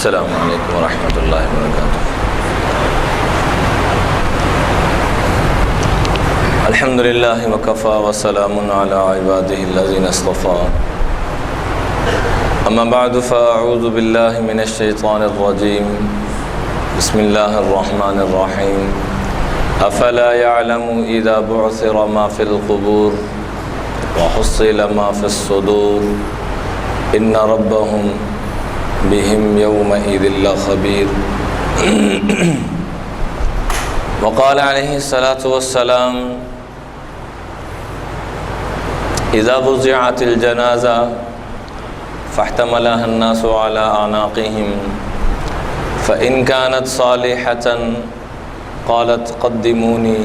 السلام علیکم ورحمۃ اللہ وبرکاتہ۔ الحمد للہ وکفیٰ وسلام علی عبادہ الذین اصطفیٰ، اما بعد فاعوذ باللہ من الشیطان الرجیم، بسم اللہ الرحمن الرحیم۔ افلا يعلم اذا بعثر ما في القبور وحصل ما في الصدور ان ربهم بهم يومئذ لخبير۔ وقال عليه الصلاة والسلام اذا وضعت الجنازة فاحتملها الناس على أعناقهم فإن كانت صالحة قالت قدموني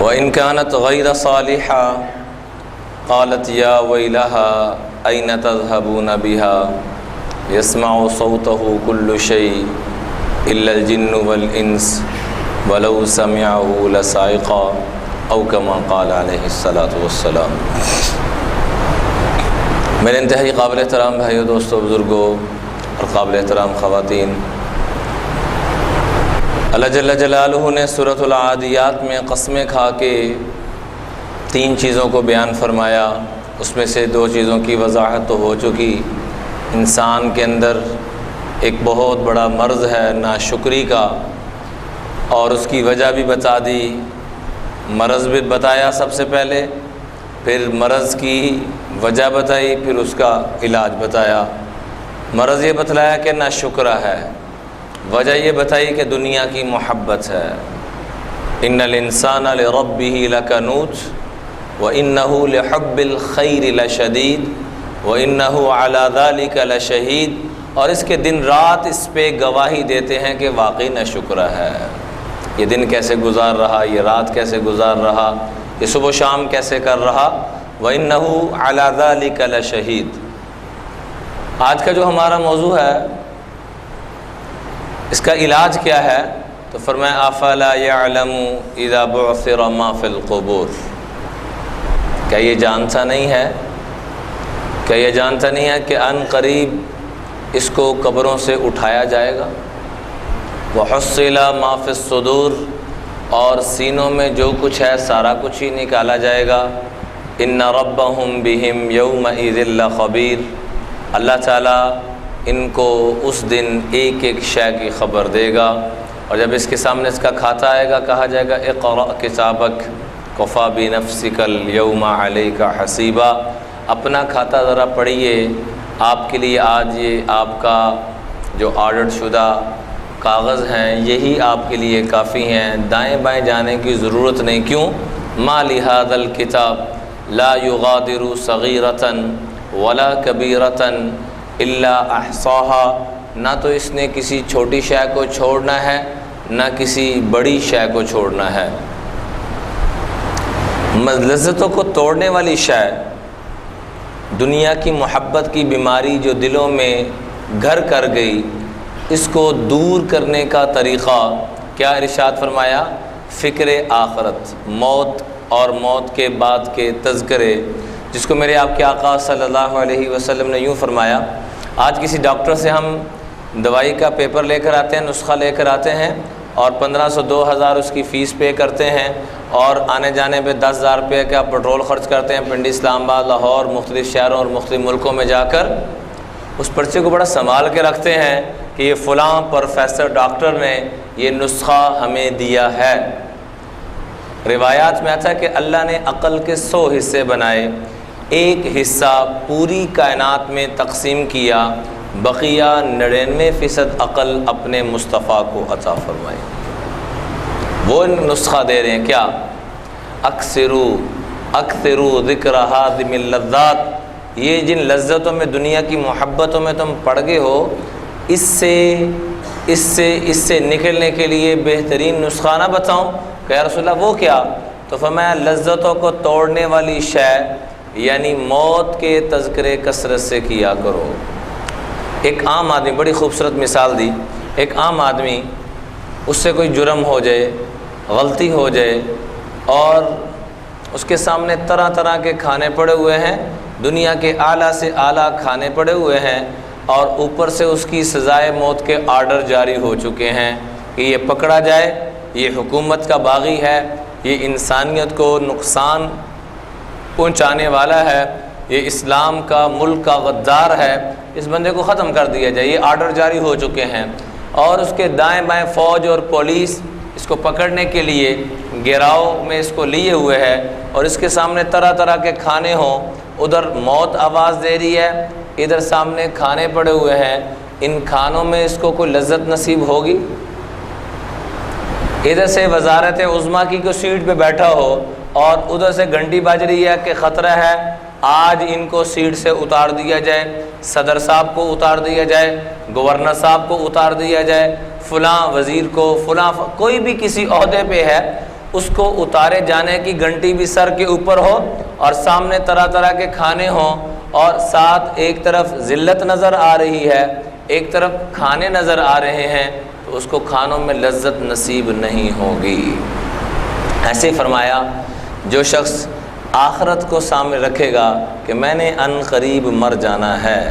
وإن كانت غير صالحة قالت يا ويلها أين تذهبون بها يسمع صوته كل شيء إلا الجن والإنس ولو سمعه لصعقا أو كما قال عليه الصلاة والسلام۔ میرے انتہائی قابل احترام بھائیو، دوستو، بزرگوں اور قابل احترام خواتین، اللہ جل جلالہ نے سورۃ العادیات میں قسمیں کھا کے 3 چیزوں کو بیان فرمایا۔ اس میں سے 2 چیزوں کی وضاحت تو ہو چکی۔ انسان کے اندر ایک بہت بڑا مرض ہے ناشکری کا، اور اس کی وجہ بھی بتا دی۔ مرض بھی بتایا سب سے پہلے، پھر مرض کی وجہ بتائی، پھر اس کا علاج بتایا۔ مرض یہ بتلایا کہ ناشکرا ہے، وجہ یہ بتائی کہ دنیا کی محبت ہے۔ ان الانسان لربہ لکنوت وانہ لحب الخیر لشدید وانہ علی ذلک لشہید، اور اس کے دن رات اس پہ گواہی دیتے ہیں کہ واقعی ناشکرا ہے۔ یہ دن کیسے گزار رہا، یہ رات کیسے گزار رہا، یہ صبح و شام کیسے کر رہا، وَإِنَّهُ عَلَى ذَلِكَ لَشَهِيدٌ۔ آج کا جو ہمارا موضوع ہے، اس کا علاج کیا ہے؟ تو فرمایا أَفَلَا يَعْلَمُ إِذَا بُعْثِرَ مَا فِي الْقُبُورِ۔ کیا یہ جانتا نہیں ہے کہ ان قریب اس کو قبروں سے اٹھایا جائے گا؟ وَحُصِّلَ مَا فِي الصُّدُورِ، اور سینوں میں جو کچھ ہے سارا کچھ ہی نکالا جائے گا۔ ان ربهم بهم یومئذ لخبیر، اللہ تعالیٰ ان کو اس دن ایک ایک شے کی خبر دے گا، اور جب اس کے سامنے اس کا کھاتا آئے گا، کہا جائے گا اقرأ کتابک کفیٰ بنفسک اليوم علیک حسیبا، اپنا کھاتا ذرا پڑھیے، آپ کے لیے آج یہ آپ کا جو آرڈر شدہ کاغذ ہیں یہی آپ کے لیے کافی ہیں، دائیں بائیں جانے کی ضرورت نہیں۔ کیوں؟ ما لہذا الکتاب لا یغادر صغیرۃ ولا کبیرۃ الا احصاها، نہ تو اس نے کسی چھوٹی شے کو چھوڑنا ہے، نہ کسی بڑی شے کو چھوڑنا ہے۔ لذتوں کو توڑنے والی شے، دنیا کی محبت کی بیماری جو دلوں میں گھر کر گئی، اس کو دور کرنے کا طریقہ کیا ارشاد فرمایا؟ فکر آخرت، موت اور موت کے بعد کے تذکرے، جس کو میرے آپ کے آقا صلی اللہ علیہ وسلم نے یوں فرمایا۔ آج کسی ڈاکٹر سے ہم دوائی کا پیپر لے کر آتے ہیں، نسخہ لے کر آتے ہیں، اور 1500 2000 اس کی فیس پے کرتے ہیں، اور آنے جانے پہ 10,000 روپے کا پٹرول خرچ کرتے ہیں، پنڈی، اسلام آباد، لاہور، مختلف شہروں اور مختلف ملکوں میں جا کر اس پرچے کو بڑا سنبھال کے رکھتے ہیں کہ یہ فلاں پروفیسر ڈاکٹر نے یہ نسخہ ہمیں دیا ہے۔ روایات میں آتا ہے کہ اللہ نے عقل کے 100 حصے بنائے، ایک حصہ پوری کائنات میں تقسیم کیا، بقیہ 99% عقل اپنے مصطفیٰ کو عطا فرمائی۔ وہ نسخہ دے رہے ہیں کیا؟ اکثروا ذکر ہادم اللذات، یہ جن لذتوں میں، دنیا کی محبتوں میں تم پڑ گئے ہو، اس سے نکلنے کے لیے بہترین نسخہ نہ بتاؤں؟ کہ یا رسول اللہ وہ کیا؟ تو فرمایا لذتوں کو توڑنے والی شے یعنی موت کے تذکرے کثرت سے کیا کرو۔ ایک عام آدمی، بڑی خوبصورت مثال دی، ایک عام آدمی، اس سے کوئی جرم ہو جائے، غلطی ہو جائے، اور اس کے سامنے طرح طرح کے کھانے پڑے ہوئے ہیں، دنیا کے اعلیٰ سے اعلیٰ کھانے پڑے ہوئے ہیں، اور اوپر سے اس کی سزائے موت کے آرڈر جاری ہو چکے ہیں کہ یہ پکڑا جائے، یہ حکومت کا باغی ہے، یہ انسانیت کو نقصان پہنچانے والا ہے، یہ اسلام کا ملک کا غدار ہے، اس بندے کو ختم کر دیا جائے، یہ آرڈر جاری ہو چکے ہیں۔ اور اس کے دائیں بائیں فوج اور پولیس اس کو پکڑنے کے لیے گھیراؤ میں اس کو لیے ہوئے ہے، اور اس کے سامنے طرح طرح کے کھانے ہوں، ادھر موت آواز دے رہی ہے، ادھر سامنے کھانے پڑے ہوئے ہیں، ان کھانوں میں اس کو کوئی لذت نصیب ہوگی؟ ادھر سے وزارت عظمیٰ کی کوئی سیٹ پہ بیٹھا ہو اور ادھر سے گھنٹی بج رہی ہے کہ خطرہ ہے، آج ان کو سیٹ سے اتار دیا جائے، صدر صاحب کو اتار دیا جائے، گورنر صاحب کو اتار دیا جائے، فلاں وزیر کو، فلاں کوئی بھی کسی عہدے پہ ہے اس کو اتارے جانے کی گھنٹی بھی سر کے اوپر ہو، اور سامنے طرح طرح کے کھانے ہوں، اور ساتھ ایک طرف ذلت نظر آ رہی ہے، ایک طرف کھانے نظر آ رہے ہیں، تو اس کو کھانوں میں لذت نصیب نہیں ہوگی۔ ایسے فرمایا جو شخص آخرت کو سامنے رکھے گا کہ میں نے ان قریب مر جانا ہے،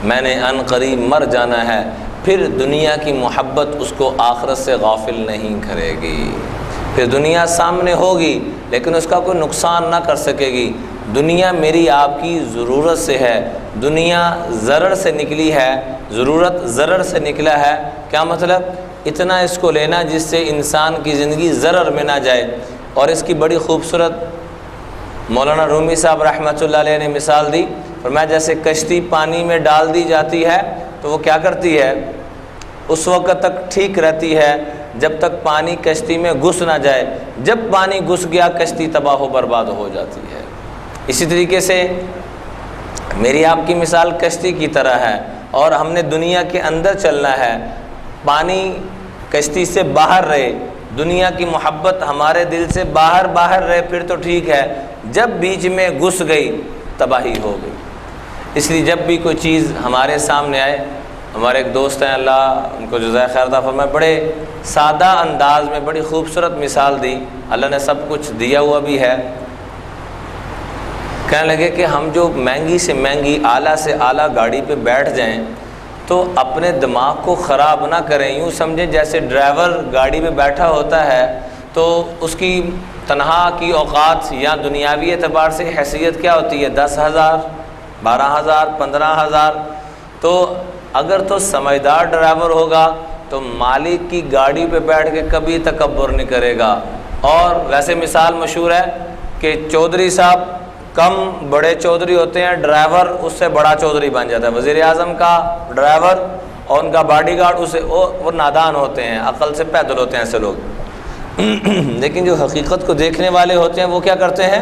میں نے ان قریب مر جانا ہے، پھر دنیا کی محبت اس کو آخرت سے غافل نہیں کرے گی۔ پھر دنیا سامنے ہوگی لیکن اس کا کوئی نقصان نہ کر سکے گی۔ دنیا میری آپ کی ضرورت سے ہے، دنیا ضرر سے نکلی ہے، ضرورت ضرر سے نکلا ہے۔ کیا مطلب؟ اتنا اس کو لینا جس سے انسان کی زندگی ضرر میں نہ جائے۔ اور اس کی بڑی خوبصورت مولانا رومی صاحب رحمۃ اللہ علیہ نے مثال دی، فرمایا جیسے کشتی پانی میں ڈال دی جاتی ہے تو وہ کیا کرتی ہے؟ اس وقت تک ٹھیک رہتی ہے جب تک پانی کشتی میں گھس نہ جائے، جب پانی گھس گیا کشتی تباہ و برباد ہو جاتی ہے۔ اسی طریقے سے میری آپ کی مثال کشتی کی طرح ہے، اور ہم نے دنیا کے اندر چلنا ہے، پانی کشتی سے باہر رہے، دنیا کی محبت ہمارے دل سے باہر رہے پھر تو ٹھیک ہے، جب بیچ میں گھس گئی تباہی ہو گئی۔ اس لیے جب بھی کوئی چیز ہمارے سامنے آئے، ہمارے ایک دوست ہیں اللہ ان کو جزائے خیر عطا فرمائے، بڑے سادہ انداز میں بڑی خوبصورت مثال دی، اللہ نے سب کچھ دیا ہوا بھی ہے۔ کہنے لگے کہ ہم جو مہنگی سے مہنگی اعلیٰ سے اعلیٰ گاڑی پہ بیٹھ جائیں تو اپنے دماغ کو خراب نہ کریں، یوں سمجھیں جیسے ڈرائیور گاڑی پہ بیٹھا ہوتا ہے تو اس کی تنہا کی اوقات یا دنیاوی اعتبار سے حیثیت کیا ہوتی ہے؟ 10,000 12,000 15,000۔ تو اگر تو سمجھدار ڈرائیور ہوگا تو مالک کی گاڑی پہ بیٹھ کے کبھی تکبر نہیں کرے گا۔ اور ویسے مثال مشہور ہے کہ چودھری صاحب کم بڑے چودھری ہوتے ہیں، ڈرائیور اس سے بڑا چودھری بن جاتا ہے۔ وزیر اعظم کا ڈرائیور اور ان کا باڈی گارڈ اسے وہ نادان ہوتے ہیں، عقل سے پیدل ہوتے ہیں ایسے لوگ۔ لیکن جو حقیقت کو دیکھنے والے ہوتے ہیں وہ کیا کرتے ہیں؟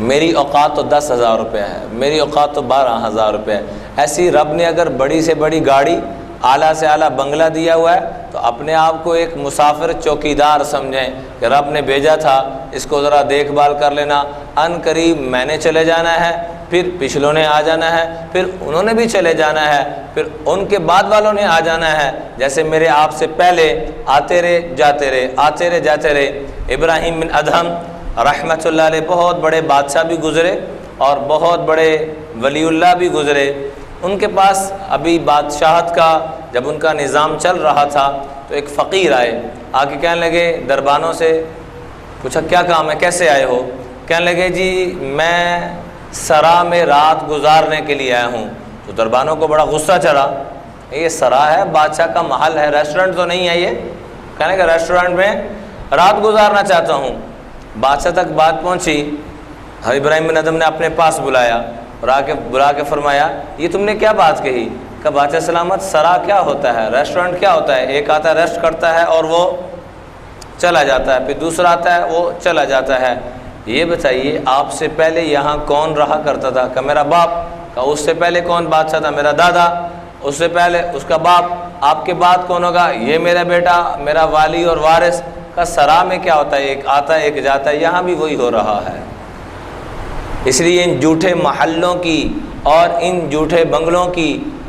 میری اوقات تو 10,000 روپے ہے، میری اوقات تو 12,000 روپے ہے۔ ایسی رب نے اگر بڑی سے بڑی گاڑی، اعلیٰ سے اعلیٰ بنگلہ دیا ہوا ہے تو اپنے آپ کو ایک مسافر چوکیدار سمجھیں کہ رب نے بھیجا تھا، اس کو ذرا دیکھ بھال کر لینا، ان قریب میں نے چلے جانا ہے، پھر پچھلوں نے آ جانا ہے، پھر انہوں نے بھی چلے جانا ہے، پھر ان کے بعد والوں نے آ جانا ہے، جیسے میرے آپ سے پہلے آتے رہے جاتے رہے، آتے رہے جاتے رہے۔ ابراہیم بن ادہم رحمۃ اللہ علیہ بہت بڑے بادشاہ بھی گزرے اور بہت بڑے ولی اللہ بھی گزرے۔ ان کے پاس ابھی بادشاہت کا جب ان کا نظام چل رہا تھا تو ایک فقیر آئے، آ کے کہنے لگے دربانوں سے، پوچھا کیا کام ہے، کیسے آئے ہو؟ کہنے لگے جی میں سرا میں رات گزارنے کے لیے آیا ہوں۔ تو دربانوں کو بڑا غصہ چڑھا، یہ سرا ہے، بادشاہ کا محل ہے، ریسٹورنٹ تو نہیں ہے یہ۔ کہنے لگے ریسٹورنٹ میں رات گزارنا چاہتا ہوں۔ بادشاہ تک بات پہنچی، ابراہیم بن ادہم نے اپنے پاس بلایا اور بلا کے فرمایا یہ تم نے کیا بات کہی؟ کہ بادشاہ سلامت سرا کیا ہوتا ہے، ریسٹورنٹ کیا ہوتا ہے؟ ایک آتا ہے ریسٹ کرتا ہے اور وہ چلا جاتا ہے، پھر دوسرا آتا ہے وہ چلا جاتا ہے۔ یہ بتائیے آپ سے پہلے یہاں کون رہا کرتا تھا؟ کہ میرا باپ۔ کہ اس سے پہلے کون بادشاہ تھا؟ میرا دادا۔ اس سے پہلے اس کا باپ۔ آپ کے بعد کون ہوگا؟ یہ میرا بیٹا، میرا والی اور وارث۔ کا سرا میں کیا ہوتا ہے؟ ایک آتا ہے ایک جاتا ہے، یہاں بھی وہی ہو رہا ہے۔ اس لیے ان جھوٹے محلوں کی اور ان جھوٹے بنگلوں کی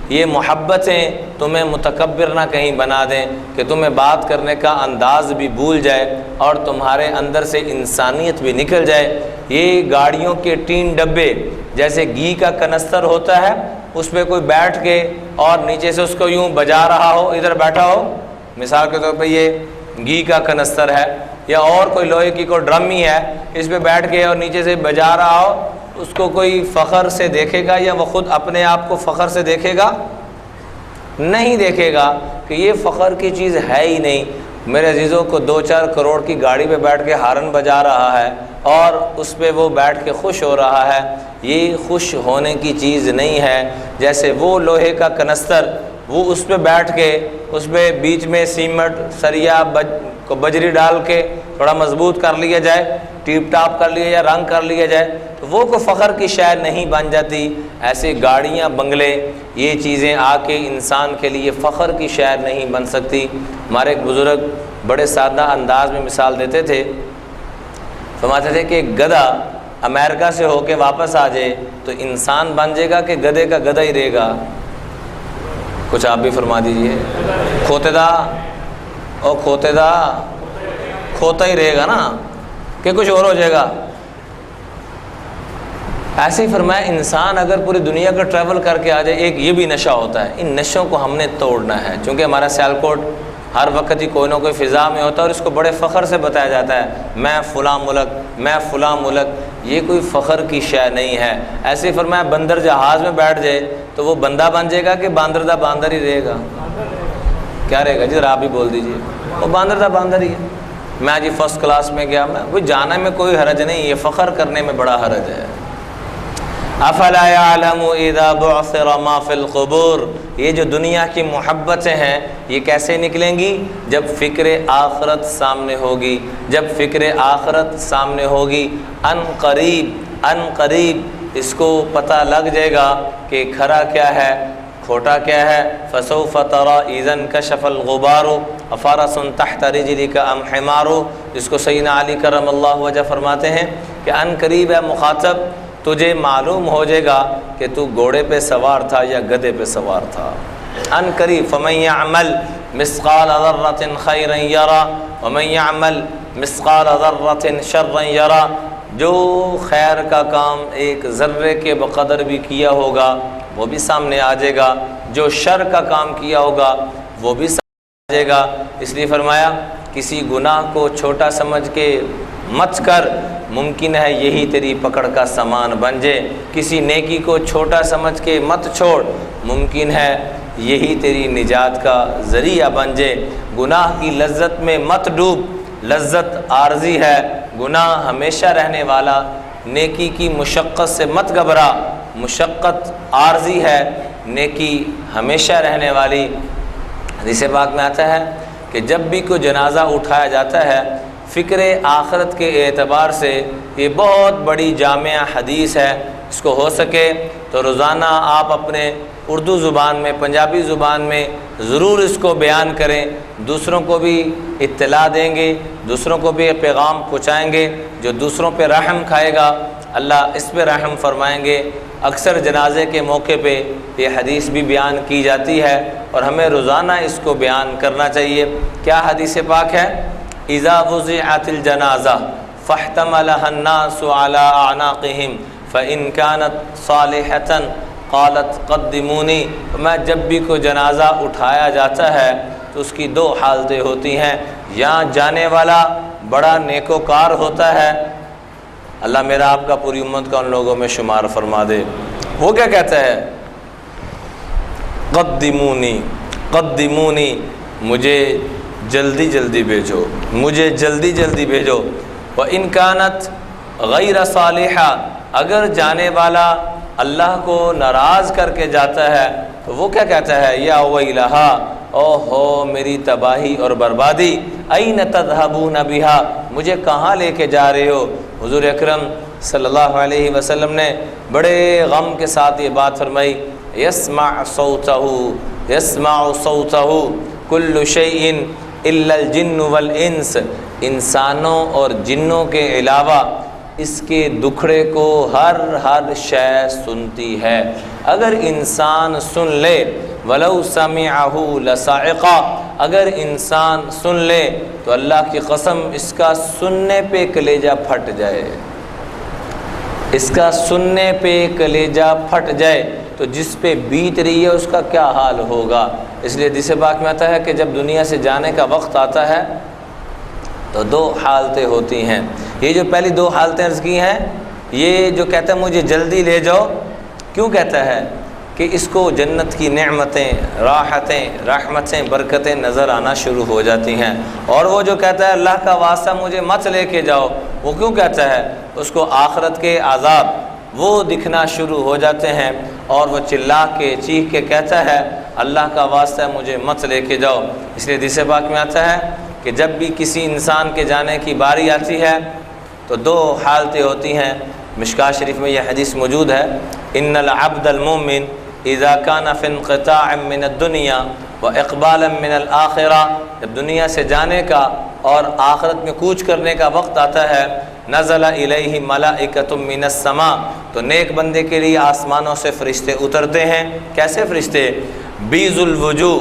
یہ محبتیں تمہیں متکبر نہ کہیں بنا دیں کہ تمہیں بات کرنے کا انداز بھی بھول جائے اور تمہارے اندر سے انسانیت بھی نکل جائے۔ یہ گاڑیوں کے ٹین ڈبے جیسے گھی کا کنستر ہوتا ہے، اس پہ کوئی بیٹھ کے اور نیچے سے اس کو یوں بجا رہا ہو، ادھر بیٹھا ہو، مثال کے طور پہ یہ گھی کا کنستر ہے یا اور کوئی لوہے کی کوئی ڈرم ہی ہے، اس پہ بیٹھ کے اور نیچے سے بجا رہا ہو، اس کو کوئی فخر سے دیکھے گا یا وہ خود اپنے آپ کو فخر سے دیکھے گا؟ نہیں دیکھے گا، کہ یہ فخر کی چیز ہے ہی نہیں۔ میرے عزیزوں کو 2-4 کروڑ کی گاڑی پہ بیٹھ کے ہارن بجا رہا ہے اور اس پہ وہ بیٹھ کے خوش ہو رہا ہے، یہ خوش ہونے کی چیز نہیں ہے۔ جیسے وہ لوہے کا کنستر، وہ اس پہ بیٹھ کے اس پہ بیچ میں سیمنٹ سریا کو بجری ڈال کے تھوڑا مضبوط کر لیا جائے، ٹیپ ٹاپ کر لیا یا رنگ کر لیا جائے تو وہ کوئی فخر کی شے نہیں بن جاتی۔ ایسے گاڑیاں، بنگلے، یہ چیزیں آ کے انسان کے لیے فخر کی شے نہیں بن سکتی۔ ہمارے ایک بزرگ بڑے سادہ انداز میں مثال دیتے تھے، فرماتے تھے کہ ایک گدھا امریکہ سے ہو کے واپس آ جائے تو انسان بن جائے گا کہ گدھے کا گدھا ہی رہے گا؟ کچھ آپ بھی فرما دیجئے۔ کھوتے دا او کھوتے دا کھوتا ہی رہے گا نا کہ کچھ اور ہو جائے گا؟ ایسے ہی فرمایا انسان اگر پوری دنیا کا ٹریول کر کے آ جائے، ایک یہ بھی نشہ ہوتا ہے، ان نشوں کو ہم نے توڑنا ہے۔ چونکہ ہمارا سیالکوٹ ہر وقت ہی کوئی نہ کوئی فضا میں ہوتا ہے اور اس کو بڑے فخر سے بتایا جاتا ہے، میں فلاں ملک، میں فلاں ملک۔ یہ کوئی فخر کی شے نہیں ہے۔ ایسے ہی فرمایا بندر جہاز میں بیٹھ جائے تو وہ بندہ بن جائے گا کہ باندر دا باندر ہی رہے گا؟ کیا رہے گا جی؟ ذرا آپ ہی بول دیجئے۔ وہ باندر دا باندر ہی ہے۔ میں جی فرسٹ کلاس میں گیا، میں وہ جانے میں کوئی حرج نہیں، یہ فخر کرنے میں بڑا حرج ہے۔ افلا يعلم اذا بعثر ما في القبور، یہ جو دنیا کی محبتیں ہیں یہ کیسے نکلیں گی؟ جب فکر آخرت سامنے ہوگی، جب فکر آخرت سامنے ہوگی۔ ان قریب اس کو پتہ لگ جائے گا کہ کھرا کیا ہے، کھوٹا کیا ہے۔ فسوف ترى اذا انكشف الغبار افرس تحت رجلك ام حمار، جس کو سیدنا علی کرم اللہ وجہ فرماتے ہیں کہ ان قریب ہے مخاطب، تجھے معلوم ہو جائے گا کہ تو گھوڑے پہ سوار تھا یا گدھے پہ سوار تھا۔ ان قریب فمن يعمل مثقال ذرة خيرا يرى ومن يعمل مثقال ذرة شرا يرى، جو خیر کا کام ایک ذرے کے بقدر بھی کیا ہوگا وہ بھی سامنے آ جائے گا، جو شر کا کام کیا ہوگا وہ بھی سامنے آ جائے گا۔ اس لیے فرمایا کسی گناہ کو چھوٹا سمجھ کے مت کر، ممکن ہے یہی تیری پکڑ کا سامان بن جائے۔ کسی نیکی کو چھوٹا سمجھ کے مت چھوڑ، ممکن ہے یہی تیری نجات کا ذریعہ بن جائے۔ گناہ کی لذت میں مت ڈوب، لذت عارضی ہے، گناہ ہمیشہ رہنے والا۔ نیکی کی مشقت سے مت گھبرا، مشقت عارضی ہے، نیکی ہمیشہ رہنے والی۔ حدیث پاک میں آتا ہے کہ جب بھی کوئی جنازہ اٹھایا جاتا ہے، فکر آخرت کے اعتبار سے یہ بہت بڑی جامع حدیث ہے۔ اس کو ہو سکے تو روزانہ آپ اپنے اردو زبان میں، پنجابی زبان میں ضرور اس کو بیان کریں، دوسروں کو بھی اطلاع دیں گے، دوسروں کو بھی پیغام پہنچائیں گے۔ جو دوسروں پہ رحم کھائے گا اللہ اس پہ رحم فرمائیں گے۔ اکثر جنازے کے موقع پہ یہ حدیث بھی بیان کی جاتی ہے اور ہمیں روزانہ اس کو بیان کرنا چاہیے۔ کیا حدیث پاک ہے؟ اذا وضعت الجنازہ فاحتملها الناس على اعناقهم فان كانت صالحة قالت قدمونی۔ میں جب بھی کوئی جنازہ اٹھایا جاتا ہے تو اس کی 2 حالتیں ہوتی ہیں، یا جانے والا بڑا نیکوکار ہوتا ہے، اللہ میرا آپ کا پوری امت کا ان لوگوں میں شمار فرما دے، وہ کیا کہتا ہے؟ قدمونی قدمونی، مجھے جلدی جلدی بھیجو، مجھے جلدی جلدی بھیجو۔ وَإِن كَانَتْ غَيْرَ صَالِحَةٍ، اگر جانے والا اللہ کو ناراض کر کے جاتا ہے تو وہ کیا کہتا ہے؟ یا ویلہا، او ہو میری تباہی اور بربادی، اَيْنَ تَذْهَبُونَ بِهَا، مجھے کہاں لے کے جا رہے ہو؟ حضور اکرم صلی اللہ علیہ وسلم نے بڑے غم کے ساتھ یہ بات فرمائی، يَسْمَعُ صَوْتَهُ يَسْمَعُ صَوْتَهُ كُلُّ شَيْءٍ الا الجن والانس، انسانوں اور جنوں کے علاوہ اس کے دکھڑے کو ہر شے سنتی ہے۔ اگر انسان سن لے ولو سمعہ لصاعقہ، اگر انسان سن لے تو اللہ کی قسم اس کا سننے پہ کلیجہ پھٹ جائے، اس کا سننے پہ کلیجہ پھٹ جائے تو جس پہ بیت رہی ہے اس کا کیا حال ہوگا۔ اس لیے حدیث پاک میں آتا ہے کہ جب دنیا سے جانے کا وقت آتا ہے تو دو حالتیں ہوتی ہیں۔ یہ جو پہلی دو حالتیں عرض کی ہیں، یہ جو کہتا ہے مجھے جلدی لے جاؤ، کیوں کہتا ہے؟ کہ اس کو جنت کی نعمتیں، راحتیں، رحمتیں، برکتیں نظر آنا شروع ہو جاتی ہیں۔ اور وہ جو کہتا ہے اللہ کا واسطہ مجھے مت لے کے جاؤ، وہ کیوں کہتا ہے؟ اس کو آخرت کے عذاب وہ دکھنا شروع ہو جاتے ہیں اور وہ چلا کے چیخ کے کہتا ہے اللہ کا واسطہ مجھے مت لے کے جاؤ۔ اس لیے حدیث پاک میں آتا ہے کہ جب بھی کسی انسان کے جانے کی باری آتی ہے تو دو حالتیں ہوتی ہیں۔ مشکاۃ شریف میں یہ حدیث موجود ہے، ان العبد المؤمن اذا كان في انقطاع من الدنيا واقبالا من الاخرہ، جب دنیا سے جانے کا اور آخرت میں کوچ کرنے کا وقت آتا ہے، نزل الیہ ملائکۃ من السماء، تو نیک بندے کے لیے آسمانوں سے فرشتے اترتے ہیں۔ کیسے فرشتے؟ بیض الوجوہ،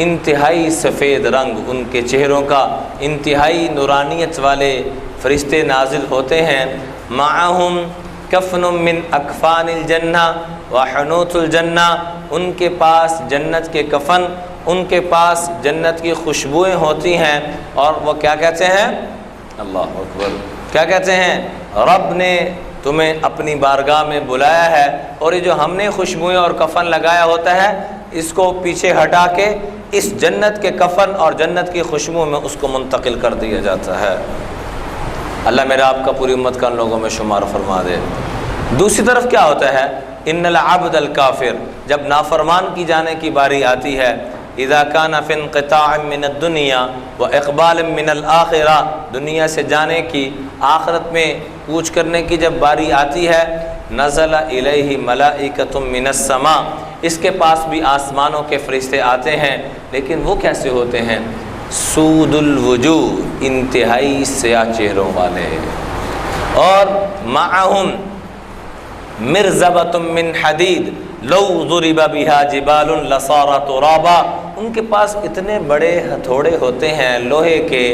انتہائی سفید رنگ ان کے چہروں کا، انتہائی نورانیت والے فرشتے نازل ہوتے ہیں۔ معہم کفن من اکفان الجنہ وحنوت الجنہ، ان کے پاس جنت کے کفن، ان کے پاس جنت کی خوشبوئیں ہوتی ہیں، اور وہ کیا کہتے ہیں؟ اللہ اکبر، کیا کہتے ہیں؟ رب نے تمہیں اپنی بارگاہ میں بلایا ہے، اور یہ جو ہم نے خوشبوئیں اور کفن لگایا ہوتا ہے اس کو پیچھے ہٹا کے اس جنت کے کفن اور جنت کی خوشبو میں اس کو منتقل کر دیا جاتا ہے۔ اللہ میرا آپ کا پوری امت کا ان لوگوں میں شمار فرما دے۔ دوسری طرف کیا ہوتا ہے؟ ان العبد الکافر، جب نافرمان کی جانے کی باری آتی ہے، اذا کان فی انقطاع من الدنیا واقبال من الاخرہ، دنیا سے جانے کی، آخرت میں کوچ کرنے کی جب باری آتی ہے، نزل الیہ ملائکۃ من السماء، اس کے پاس بھی آسمانوں کے فرشتے آتے ہیں، لیکن وہ کیسے ہوتے ہیں؟ سود الوجوہ، انتہائی سیاہ چہروں والے، اور معہم مرزبۃ من حدید لو ضرب بها جبال لصار ترابا، ان کے پاس اتنے بڑے ہتھوڑے ہوتے ہیں لوہے کے،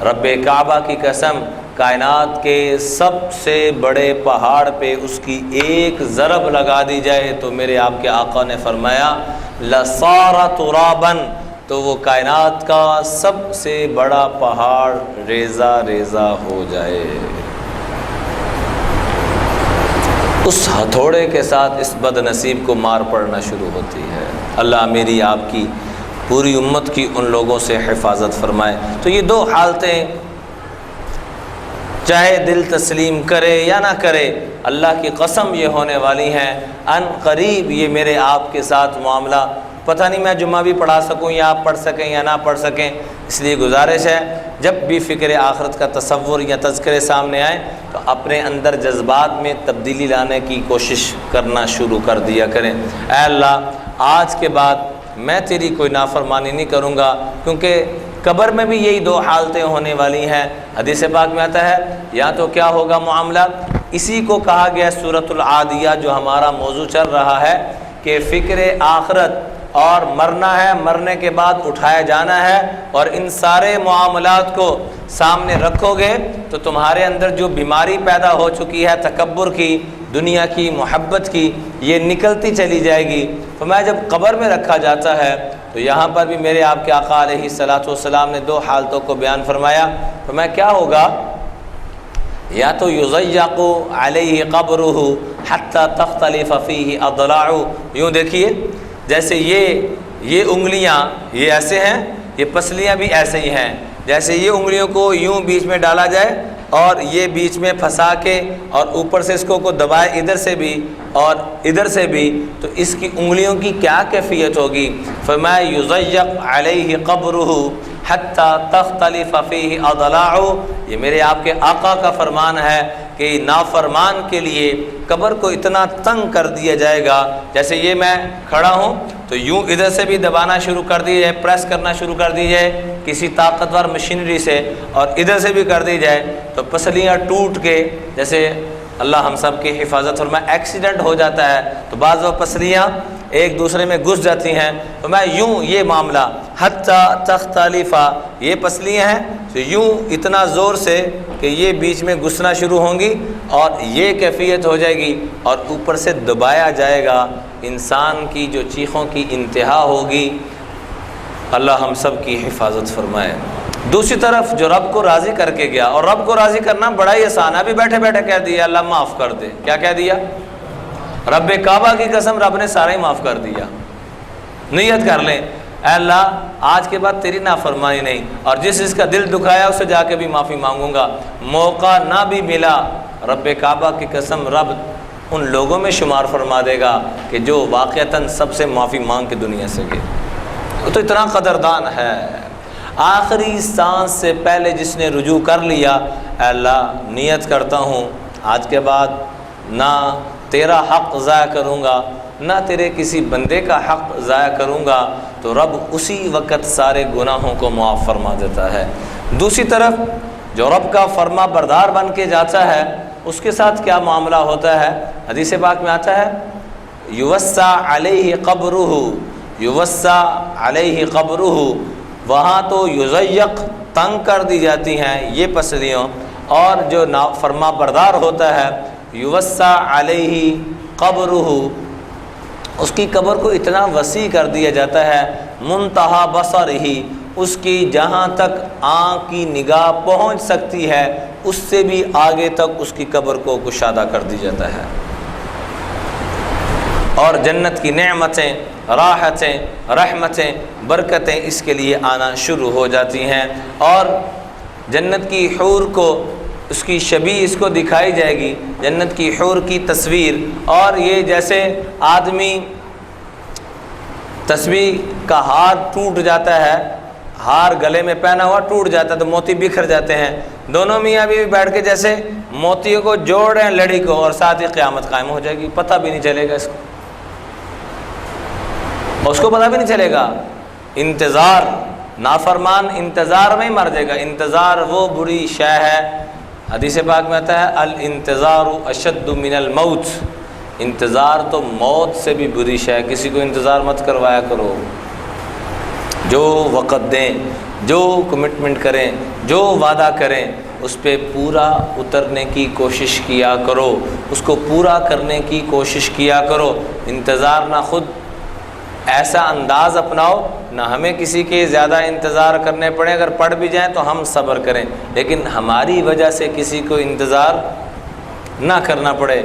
رب کعبہ کی قسم کائنات کے سب سے بڑے پہاڑ پہ اس کی ایک ضرب لگا دی جائے تو میرے آپ کے آقا نے فرمایا لصار ترابا، تو وہ کائنات کا سب سے بڑا پہاڑ ریزہ ریزہ ہو جائے۔ اس ہتھوڑے کے ساتھ اس بد نصیب کو مار پڑنا شروع ہوتی ہے۔ اللہ میری آپ کی پوری امت کی ان لوگوں سے حفاظت فرمائے۔ تو یہ دو حالتیں، چاہے دل تسلیم کرے یا نہ کرے، اللہ کی قسم یہ ہونے والی ہیں، ان قریب یہ میرے آپ کے ساتھ معاملہ، پتہ نہیں میں جمعہ بھی پڑھا سکوں یا آپ پڑھ سکیں یا نہ پڑھ سکیں، اس لیے گزارش ہے جب بھی فکر آخرت کا تصور یا تذکرے سامنے آئے تو اپنے اندر جذبات میں تبدیلی لانے کی کوشش کرنا شروع کر دیا کریں۔ اے اللہ، آج کے بعد میں تیری کوئی نافرمانی نہیں کروں گا، کیونکہ قبر میں بھی یہی دو حالتیں ہونے والی ہیں۔ حدیث پاک میں آتا ہے یا تو کیا ہوگا معاملہ، اسی کو کہا گیا سورۃ العادیہ جو ہمارا موضوع چل رہا ہے کہ فکر آخرت اور مرنا ہے، مرنے کے بعد اٹھایا جانا ہے، اور ان سارے معاملات کو سامنے رکھو گے تو تمہارے اندر جو بیماری پیدا ہو چکی ہے تکبر کی، دنیا کی محبت کی، یہ نکلتی چلی جائے گی۔ فرمایا جب قبر میں رکھا جاتا ہے تو یہاں پر بھی میرے آپ کے آقا علیہ الصلوۃ والسلام نے دو حالتوں کو بیان فرمایا۔ فرمایا کیا ہوگا؟ یا تو یضیق علیہ قبرہ حتی تختلف فیہ اضلاع، یوں دیکھیے جیسے یہ انگلیاں یہ ایسے ہیں، یہ پسلیاں بھی ایسے ہی ہیں، جیسے یہ انگلیوں کو یوں بیچ میں ڈالا جائے اور یہ بیچ میں پھنسا کے اور اوپر سے اس کو دبائے ادھر سے بھی اور ادھر سے بھی، تو اس کی انگلیوں کی کیا کیفیت ہوگی؟ فرمایا یضیق علیہ قبرہ حتی تختلف فیہ اضلاع، یہ میرے آپ کے آقا کا فرمان ہے کہ نافرمان کے لیے قبر کو اتنا تنگ کر دیا جائے گا، جیسے یہ میں کھڑا ہوں تو یوں ادھر سے بھی دبانا شروع کر دی جائے، پریس کرنا شروع کر دی جائے کسی طاقتور مشینری سے، اور ادھر سے بھی کر دی جائے تو پسلیاں ٹوٹ کے جیسے اللہ ہم سب کی حفاظت فرمائے۔ ایکسیڈنٹ ہو جاتا ہے تو بعض وہ پسلیاں ایک دوسرے میں گھس جاتی ہیں، تو میں یوں یہ معاملہ حتیٰ تختلفا، یہ پسلیاں ہیں تو یوں اتنا زور سے کہ یہ بیچ میں گھسنا شروع ہوں گی اور یہ کیفیت ہو جائے گی اور اوپر سے دبایا جائے گا، انسان کی جو چیخوں کی انتہا ہوگی۔ اللہ ہم سب کی حفاظت فرمائے۔ دوسری طرف جو رب کو راضی کر کے گیا، اور رب کو راضی کرنا بڑا ہی آسان ہے، ابھی بیٹھے بیٹھے کہہ دیا اللہ معاف کر دے، کیا کہہ دیا؟ رب کعبہ کی قسم رب نے سارا ہی معاف کر دیا۔ نیت کر لیں اے اللہ آج کے بعد تیری نافرمانی نہیں، اور جس کا دل دکھایا اسے جا کے بھی معافی مانگوں گا۔ موقع نہ بھی ملا، رب کعبہ کی قسم رب ان لوگوں میں شمار فرما دے گا کہ جو واقعتاً سب سے معافی مانگ کے دنیا سے گئے، وہ تو اتنا قدردان ہے۔ آخری سانس سے پہلے جس نے رجوع کر لیا، اے اللہ نیت کرتا ہوں آج کے بعد نہ تیرا حق ضائع کروں گا نہ تیرے کسی بندے کا حق ضائع کروں گا، تو رب اسی وقت سارے گناہوں کو معاف فرما دیتا ہے۔ دوسری طرف جو رب کا فرما بردار بن کے جاتا ہے اس کے ساتھ کیا معاملہ ہوتا ہے؟ حدیث پاک میں آتا ہے یوسع علیہ قبرہ، یوسع علیہ قبرہ، وہاں تو یضیق تنگ کر دی جاتی ہیں یہ پسلیوں، اور جو فرما بردار ہوتا ہے یوسع علیہ قبرہ، اس کی قبر کو اتنا وسیع کر دیا جاتا ہے، منتہا بصرہ، اس کی جہاں تک آنکھ کی نگاہ پہنچ سکتی ہے اس سے بھی آگے تک اس کی قبر کو کشادہ کر دی جاتا ہے، اور جنت کی نعمتیں، راحتیں، رحمتیں، برکتیں اس کے لیے آنا شروع ہو جاتی ہیں، اور جنت کی حور کو اس کی شبیہ اس کو دکھائی جائے گی، جنت کی حور کی تصویر، اور یہ جیسے آدمی تسبیح کا ہار ٹوٹ جاتا ہے، ہار گلے میں پہنا ہوا ٹوٹ جاتا ہے تو موتی بکھر جاتے ہیں، دونوں میاں بیوی بیٹھ کے جیسے موتیوں کو جوڑ رہے ہیں لڑی کو، اور ساتھ ہی قیامت قائم ہو جائے گی، پتہ بھی نہیں چلے گا اس کو پتہ بھی نہیں چلے گا۔ انتظار، نافرمان انتظار میں ہی مر جائے گا، انتظار وہ بری شے ہے، حدیث پاک میں آتا ہے الانتظار اشد من الموت، انتظار تو موت سے بھی بری شے ہے، کسی کو انتظار مت کروایا کرو، جو وقت دیں، جو کمٹمنٹ کریں، جو وعدہ کریں اس پہ پورا اترنے کی کوشش کیا کرو، اس کو پورا کرنے کی کوشش کیا کرو، انتظار نہ خود ایسا انداز اپناؤ نہ ہمیں کسی کے زیادہ انتظار کرنے پڑے، اگر پڑ بھی جائیں تو ہم صبر کریں، لیکن ہماری وجہ سے کسی کو انتظار نہ کرنا پڑے۔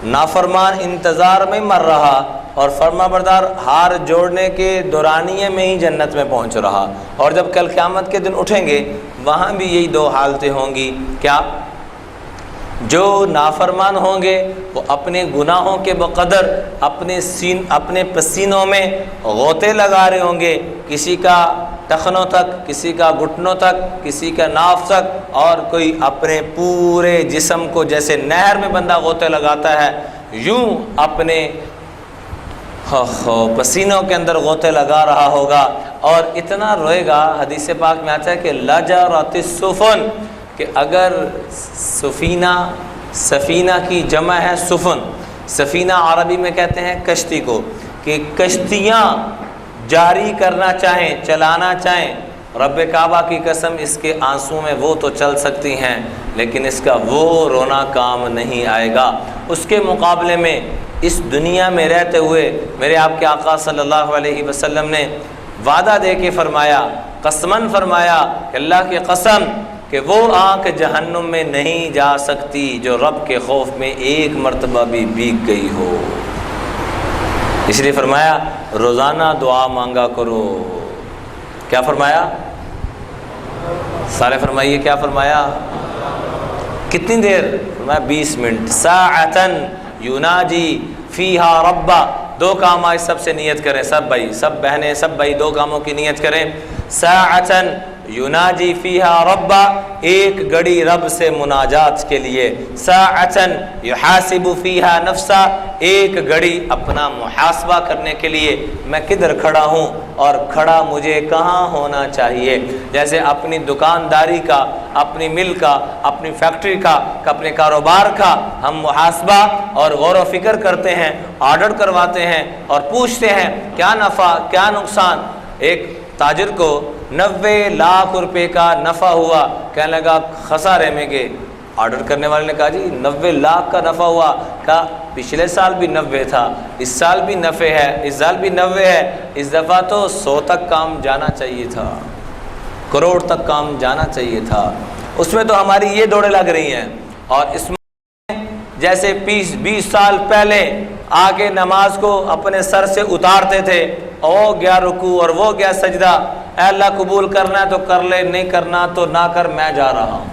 نافرمان انتظار میں مر رہا اور فرما بردار ہار جوڑنے کے دورانیے میں ہی جنت میں پہنچ رہا، اور جب کل قیامت کے دن اٹھیں گے وہاں بھی یہی دو حالتیں ہوں گی۔ کیا؟ جو نافرمان ہوں گے وہ اپنے گناہوں کے بقدر اپنے پسینوں میں غوطے لگا رہے ہوں گے، کسی کا ٹخنوں تک، کسی کا گھٹنوں تک، کسی کا ناف تک، اور کوئی اپنے پورے جسم کو جیسے نہر میں بندہ غوطے لگاتا ہے یوں اپنے پسینوں کے اندر غوطے لگا رہا ہوگا، اور اتنا روئے گا۔ حدیث پاک میں آتا ہے کہ لجرت السفن، کہ اگر سفینہ کی جمع ہے سفن، سفینہ عربی میں کہتے ہیں کشتی کو، کہ کشتیاں جاری کرنا چاہیں، چلانا چاہیں، رب کعبہ کی قسم اس کے آنسوں میں وہ تو چل سکتی ہیں لیکن اس کا وہ رونا کام نہیں آئے گا۔ اس کے مقابلے میں اس دنیا میں رہتے ہوئے میرے آپ کے آقا صلی اللہ علیہ وسلم نے وعدہ دے کے فرمایا، قسماً فرمایا کہ اللہ کی قسم کہ وہ آنکھ جہنم میں نہیں جا سکتی جو رب کے خوف میں ایک مرتبہ بھی بھیگ گئی ہو، اس لیے فرمایا روزانہ دعا مانگا کرو۔ کیا فرمایا؟ سارے فرمائیے کیا فرمایا؟ کتنی دیر؟ فرمایا 20 منٹ۔ ساعتن یناجی فیہا ربا، دو کام آج سب سے نیت کریں، سب بھائی، سب بہنیں، سب بھائی دو کاموں کی نیت کریں۔ ساعتن یناجی فیہا ربا، ایک گھڑی رب سے مناجات کے لیے، ساعتن یحاسب فیہا نفسا، ایک گھڑی اپنا محاسبہ کرنے کے لیے میں کدھر کھڑا ہوں اور کھڑا مجھے کہاں ہونا چاہیے۔ جیسے اپنی دکانداری کا، اپنی مل کا، اپنی فیکٹری کا، اپنے کاروبار کا ہم محاسبہ اور غور و فکر کرتے ہیں، آڈر کرواتے ہیں اور پوچھتے ہیں کیا نفع کیا نقصان۔ ایک تاجر کو 90 لاکھ روپے کا نفع ہوا، کہنے لگا خسارے میں گئے۔ آرڈر کرنے والے نے کہا جی 90 لاکھ کا نفع ہوا، کہا پچھلے سال بھی 90 تھا، اس سال بھی نفع ہے، اس سال بھی 90 ہے، اس دفعہ تو 100 تک کام جانا چاہیے تھا، کروڑ تک کام جانا چاہیے تھا۔ اس میں تو ہماری یہ دوڑیں لگ رہی ہیں۔ اور اس میں جیسے 20 سال پہلے آگے نماز کو اپنے سر سے اتارتے تھے، او گیا رکوع اور وہ گیا سجدہ، اے اللہ قبول کرنا ہے تو کر لے، نہیں کرنا تو نہ کر، میں جا رہا ہوں۔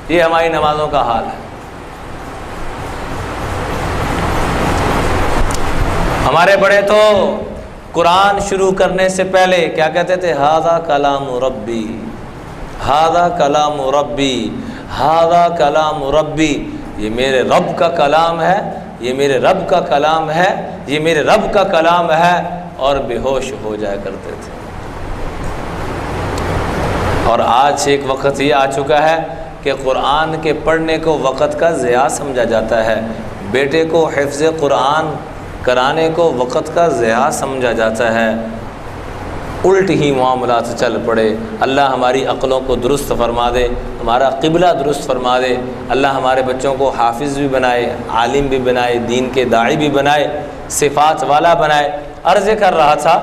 یہ ہماری نمازوں کا حال ہے۔ ہمارے بڑے تو قرآن شروع کرنے سے پہلے کیا کہتے تھے؟ ھذا کلام ربی، ھذا کلام ربی، ھذا کلام ربی، یہ میرے رب کا کلام ہے، یہ میرے رب کا کلام ہے، یہ میرے رب کا کلام ہے، اور بے ہوش ہو جایا کرتے تھے۔ اور آج ایک وقت یہ آ چکا ہے کہ قرآن کے پڑھنے کو وقت کا ضیاع سمجھا جاتا ہے، بیٹے کو حفظ قرآن کرانے کو وقت کا ضیاع سمجھا جاتا ہے، الٹ ہی معاملات چل پڑے۔ اللہ ہماری عقلوں کو درست فرما دے، ہمارا قبلہ درست فرما دے، اللہ ہمارے بچوں کو حافظ بھی بنائے، عالم بھی بنائے، دین کے داعی بھی بنائے، صفات والا بنائے۔ عرض کر رہا تھا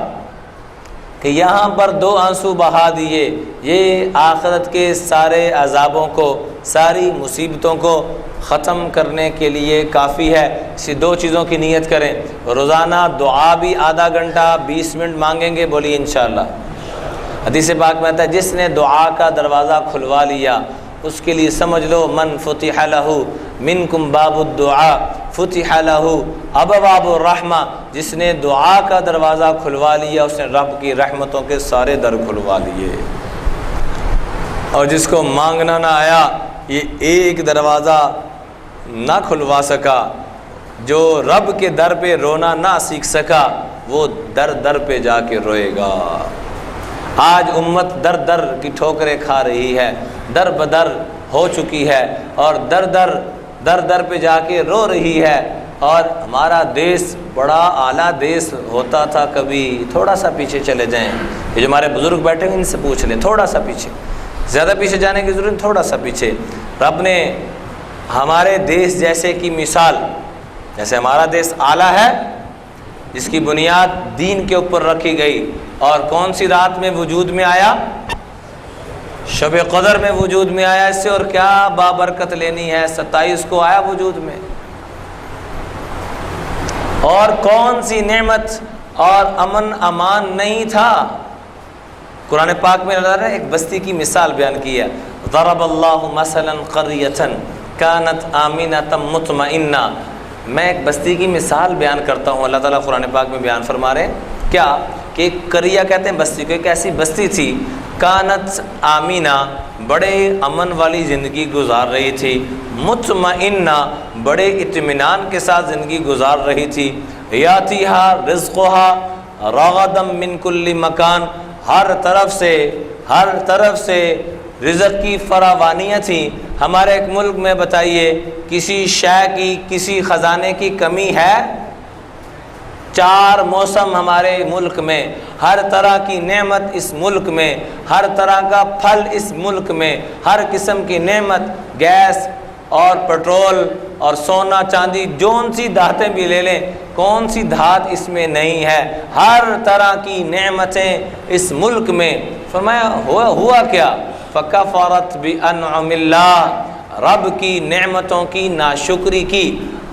کہ یہاں پر 2 آنسو بہا دیے، یہ آخرت کے سارے عذابوں کو، ساری مصیبتوں کو ختم کرنے کے لیے کافی ہے۔ اسی 2 چیزوں کی نیت کریں، روزانہ دعا بھی آدھا گھنٹہ 20 منٹ مانگیں گے، بولیے انشاءاللہ۔ حدیث پاک میں آتا ہے جس نے دعا کا دروازہ کھلوا لیا اس کے لیے سمجھ لو من فتح لہ منکم باب الدعاء فتح لہ ابواب الرحمہ، جس نے دعا کا دروازہ کھلوا لیا اس نے رب کی رحمتوں کے سارے در کھلوا لیے۔ اور جس کو مانگنا نہ آیا، یہ ایک دروازہ نہ کھلوا سکا، جو رب کے در پہ رونا نہ سیکھ سکا، وہ در در پہ جا کے روئے گا۔ آج امت در در کی ٹھوکریں کھا رہی ہے، در بدر ہو چکی ہے، اور در در پہ جا کے رو رہی ہے۔ اور ہمارا دیس بڑا اعلیٰ دیس ہوتا تھا، کبھی تھوڑا سا پیچھے چلے جائیں، یہ جو ہمارے بزرگ بیٹھے ہیں ان سے پوچھ لیں، تھوڑا سا پیچھے، زیادہ پیچھے جانے کی ضرورت، تھوڑا سا پیچھے۔ رب نے ہمارے دیس جیسے کی مثال، جیسے ہمارا دیس اعلیٰ ہے جس کی بنیاد دین کے اوپر رکھی گئی، اور کون سی رات میں وجود میں آیا؟ شب قدر میں وجود میں آیا۔ اس سے اور کیا بابرکت لینی ہے؟ 27 کو آیا وجود میں، اور کون سی نعمت اور امن امان نہیں تھا؟ قرآن پاک میں اللہ نے ایک بستی کی مثال بیان کی ہے، ضرب اللہ مثلا قریۃ کانت آمنۃ مطمئنہ۔ میں ایک بستی کی مثال بیان کرتا ہوں، اللہ تعالیٰ قرآن پاک میں بیان فرما رہے ہیں کیا کہ ایک قریہ کہتے ہیں بستی کو، ایک ایسی بستی تھی، کانت آمینہ، بڑے امن والی زندگی گزار رہی تھی، مطمئنہ، بڑے اطمینان کے ساتھ زندگی گزار رہی تھی، یاتیہا رزقہا رغدا من کل مکان، ہر طرف سے رزق کی فراوانیاں تھیں۔ ہمارے ایک ملک میں بتائیے کسی شے کی، کسی خزانے کی کمی ہے؟ 4 موسم ہمارے ملک میں، ہر طرح کی نعمت اس ملک میں، ہر طرح کا پھل اس ملک میں، ہر قسم کی نعمت، گیس اور پٹرول اور سونا چاندی، جون سی دھاتیں بھی لے لیں، کون سی دھات اس میں نہیں ہے؟ ہر طرح کی نعمتیں اس ملک میں۔ فرمایا ہوا کیا؟ فکفرت بانعم اللہ، رب کی نعمتوں کی ناشکری کی،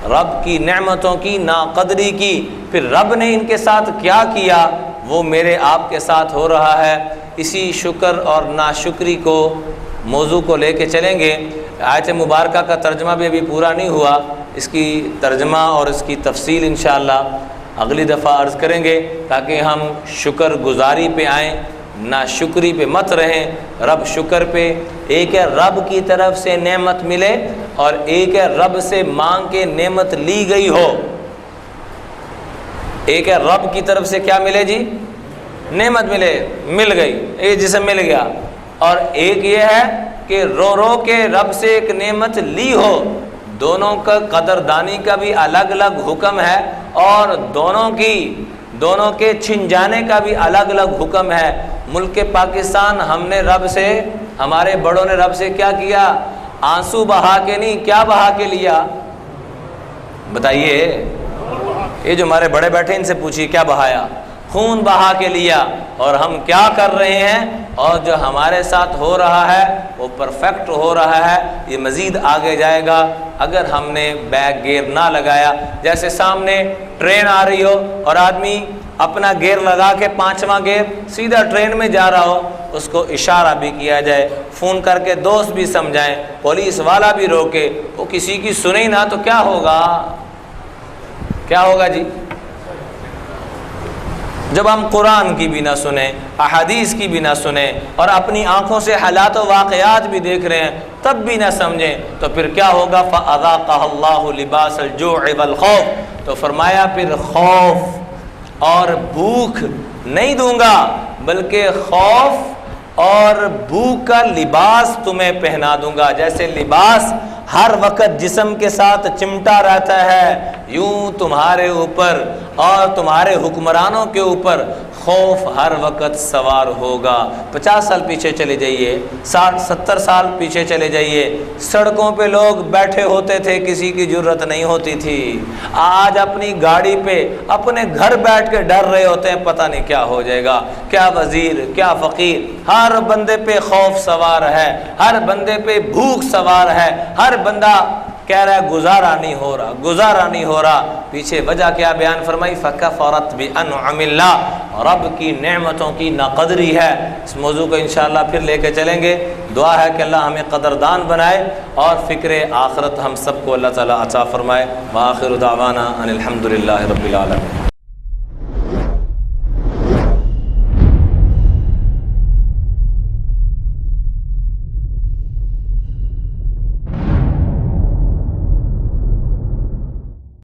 رب کی نعمتوں کی ناقدری کی۔ پھر رب نے ان کے ساتھ کیا کیا وہ میرے آپ کے ساتھ ہو رہا ہے۔ اسی شکر اور ناشکری کو موضوع کو لے کے چلیں گے۔ آیت مبارکہ کا ترجمہ بھی ابھی پورا نہیں ہوا، اس کی ترجمہ اور اس کی تفصیل انشاءاللہ اگلی دفعہ عرض کریں گے، تاکہ ہم شکر گزاری پہ آئیں ناشکری پہ مت رہیں، رب شکر پہ۔ ایک ہے رب کی طرف سے نعمت ملے اور ایک ہے رب سے مانگ کے نعمت لی گئی ہو۔ ایک ہے رب کی طرف سے کیا ملے جی؟ نعمت ملے، مل گئی، ایک جسم مل گیا، اور ایک یہ ہے کہ رو رو کے رب سے ایک نعمت لی ہو۔ دونوں کا قدردانی کا بھی الگ الگ حکم ہے، اور دونوں کے چھن جانے کا بھی الگ الگ حکم ہے۔ ملک پاکستان ہم نے رب سے، ہمارے بڑوں نے رب سے کیا کیا؟ آنسو بہا کے نہیں، کیا بہا کے لیا؟ بتائیے، یہ جو ہمارے بڑے بیٹھے ان سے پوچھیے کیا بہایا؟ خون بہا کے لیا۔ اور ہم کیا کر رہے ہیں، اور جو ہمارے ساتھ ہو رہا ہے وہ پرفیکٹ ہو رہا ہے، یہ مزید آگے جائے گا اگر ہم نے بیک گیئر نہ لگایا۔ جیسے سامنے ٹرین آ رہی ہو اور آدمی اپنا گیئر لگا کے 5واں گیئر سیدھا ٹرین میں جا رہا ہو، اس کو اشارہ بھی کیا جائے، فون کر کے دوست بھی سمجھائیں، پولیس والا بھی روکے، وہ کسی کی سنے نہ تو کیا ہوگا؟ کیا ہوگا جی؟ جب ہم قرآن کی بھی نہ سنیں، احادیث کی بھی نہ سنیں، اور اپنی آنکھوں سے حالات و واقعات بھی دیکھ رہے ہیں تب بھی نہ سمجھیں، تو پھر کیا ہوگا؟ فَأَذَاقَهَا اللَّهُ لِبَاسَ الْجُوعِ وَالْخَوْفِ، تو فرمایا پھر خوف اور بھوک نہیں دوں گا، بلکہ خوف اور بھوک کا لباس تمہیں پہنا دوں گا۔ جیسے لباس ہر وقت جسم کے ساتھ چمٹا رہتا ہے، یوں تمہارے اوپر اور تمہارے حکمرانوں کے اوپر خوف ہر وقت سوار ہوگا۔ 50 سال پیچھے چلے جائیے، 60-70 سال پیچھے چلے جائیے، سڑکوں پہ لوگ بیٹھے ہوتے تھے، کسی کی جرت نہیں ہوتی تھی۔ آج اپنی گاڑی پہ اپنے گھر بیٹھ کے ڈر رہے ہوتے ہیں، پتہ نہیں کیا ہو جائے گا، کیا وزیر کیا فقیر۔ ہر بندے پہ خوف سوار ہے، ہر بندے پہ بھوک سوار ہے، ہر بندہ کہہ رہا ہے گزارا نہیں ہو رہا۔ پیچھے وجہ کیا بیان فرمائی؟ فَكَفَرَتْ بِأَنْعُمِ اللَّهِ، رب کی نعمتوں کی ناقدری ہے۔ اس موضوع کو انشاءاللہ پھر لے کے چلیں گے۔ دعا ہے کہ اللہ ہمیں قدردان بنائے اور فکر آخرت ہم سب کو اللہ تعالیٰ عطا فرمائے۔ وآخر دعوانا ان الحمد للہ رب العالمین۔